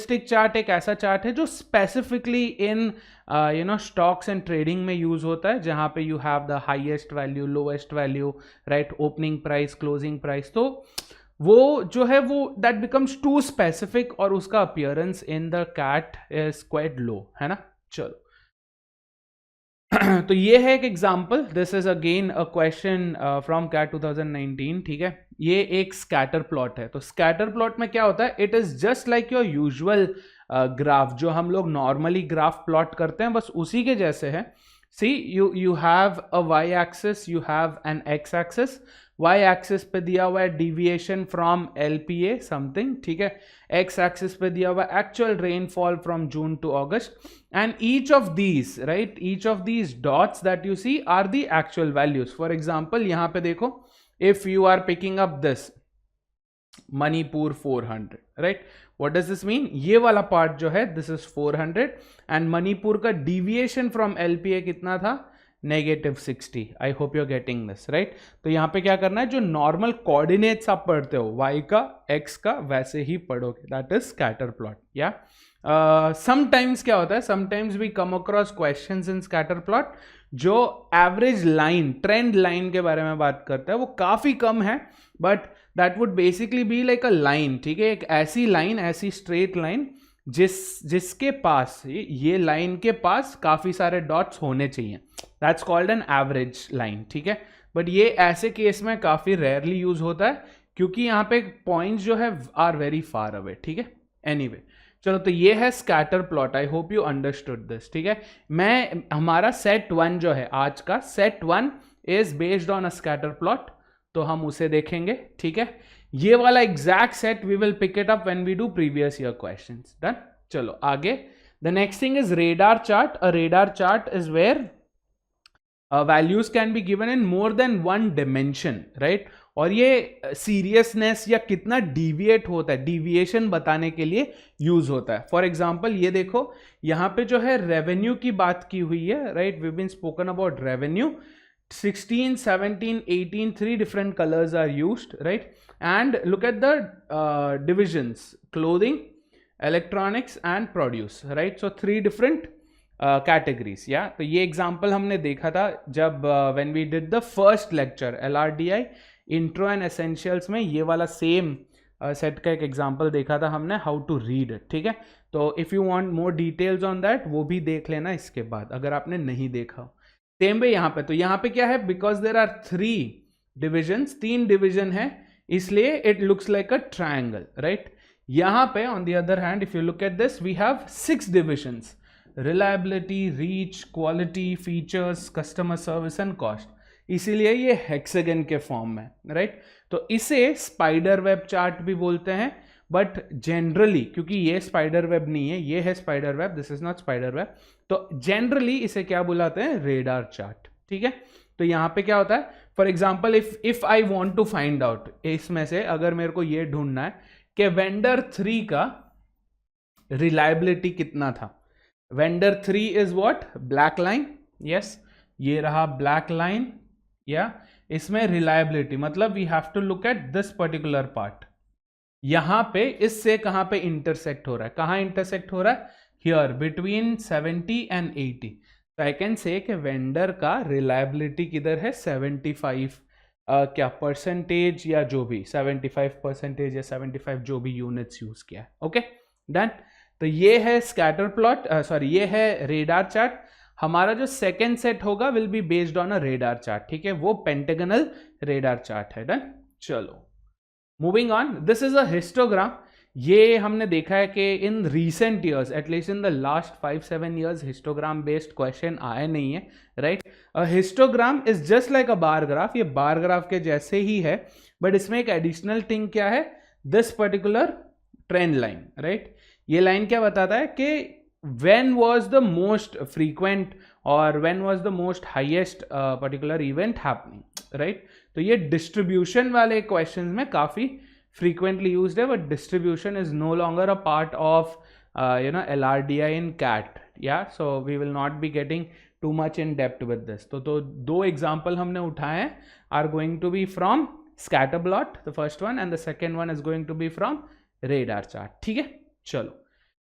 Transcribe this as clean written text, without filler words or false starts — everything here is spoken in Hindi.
कैंडलस्टिक चार्ट एक ऐसा चार्ट है जो specifically in stocks and trading में यूज होता है, जहां पे you have the highest value, lowest value, right, opening price, closing price. तो वो जो है वो दैट बिकम्स टू स्पेसिफिक और उसका appearance in the CAT is quite low, है ना। चलो तो ये है एक example, this is again a question from CAT 2019, ठीक है। ये एक स्कैटर प्लॉट है। तो स्कैटर प्लॉट में क्या होता है, it is just like your usual graph, जो हम लोग नॉर्मली ग्राफ प्लॉट करते हैं, बस उसी के जैसे है। See you have a Y axis, you have an X axis. Y axis पे दिया हुआ है डिविएशन फ्रॉम एलपीए समथिंग, ठीक है। एक्स एक्सिस पे दिया हुआ है actual rainfall from June to August, and each of these, right, each of these dots that you see are the actual values. For example, यहाँ पे देखो, if you are picking up this Manipur 400, right, what does this mean? ये वाला part जो है this is 400 and Manipur का deviation from LPA कितना था, -60. I hope you're getting this, right? तो यहाँ पे क्या करना है, जो normal coordinates आप पढ़ते हो y का x का वैसे ही पढ़ोगे, that is scatter plot, yeah. Sometimes क्या होता है, sometimes we come across questions in scatter plot जो एवरेज लाइन, ट्रेंड लाइन के बारे में बात करता है, वो काफी कम है, but that would basically be like a line, ठीक है। एक ऐसी लाइन, ऐसी स्ट्रेट लाइन जिसके पास, ये लाइन के पास काफी सारे डॉट्स होने चाहिए, that's called an average line, ठीक है। बट ये ऐसे केस में काफी रेयरली यूज होता है क्योंकि यहाँ पे पॉइंट्स जो है आर वेरी फार अवे, ठीक है। एनीवे चलो, तो ये है scatter plot. I hope you understood this, ठीक है। हमारा सेट 1 जो है आज का, set 1 is based on a scatter plot, तो हम उसे देखेंगे, ठीक है। ये वाला exact set we will pick it up when we do previous year questions. Done, चलो आगे। The next thing is radar chart. A radar chart is where values can be given in more then one dimension, right. और ये सीरियसनेस या कितना डिविएट होता है, डिविएशन बताने के लिए यूज होता है। फॉर एग्जांपल ये देखो, यहाँ पे जो है रेवेन्यू की बात की हुई है, right, we been spoken about revenue. 16, 17, 18, 3 different colors are used, right? And look at the divisions: clothing, electronics and produce, right? So 3 different categories, yeah. तो ये example हमने देखा था जब when we did the first lecture LRDI intro and essentials में, ये वाला same सेट का एक एग्जाम्पल देखा था हमने, हाउ टू रीड, ठीक है। तो if you want more details on that, वो भी देख लेना इसके बाद अगर आपने नहीं देखा। सेम वे यहाँ पे, तो यहाँ पे क्या है, because there are 3 divisions, 3 division है, इसलिए it looks like a triangle, right. यहाँ पे on the other hand if you look at this, we have 6 divisions: reliability, reach, quality, features, customer service and cost. इसीलिए ये हेक्सागन के फॉर्म में, राइट। तो इसे स्पाइडर वेब चार्ट भी बोलते हैं, बट जनरली, क्योंकि ये स्पाइडर वेब नहीं है, ये है spider web, this is not spider web, तो जनरली इसे क्या बुलाते हैं, रेडार चार्ट, ठीक है। तो यहाँ पे क्या होता है, for example if I want to find out, इसमें से अगर मेरे को ये ढूंढना है कि वेंडर 3 का रिलायबिलिटी कितना था, vendor 3 is what, black line, yes, ये रहा ब्लैक लाइन, या इसमें रिलायबिलिटी मतलब we have to look at this particular part. यहां पे इससे कहां पे इंटरसेक्ट हो रहा है, कहां इंटरसेक्ट हो रहा है, हियर बिटवीन 70 एंड 80। तो आई कैन से कि वेंडर का रिलायबिलिटी किधर है, 75 क्या परसेंटेज या जो भी 75% या 75 जो भी यूनिट्स यूज किया है, ओके डन। तो ये है स्कैटर प्लॉट, सॉरी ये है रेडार चार्ट। हमारा जो सेकेंड सेट होगा will be based on a radar chart, ठीक है, वो पेंटागनल रेडार चार्ट है, डन। चलो moving on, this is a histogram. ये हमने देखा है कि in recent years, at least in the last 5-7 years, histogram based question आए नहीं है, right. Histogram is just like a bar graph, ये बार ग्राफ के जैसे ही है, बट इसमें एक एडिशनल थिंग क्या है, this particular trend line, right. ये लाइन क्या बताता है कि when was the most frequent or when was the most highest particular event happening, right? तो ये distribution वाले questions में काफी frequently used है, but distribution is no longer a part of LRDI in CAT, yeah, so we will not be getting too much in depth with this. तो 2 example हमने उठाए हैं, are going to be from scatter plot, the first one, and the second one is going to be from radar chart, ठीक है। चलो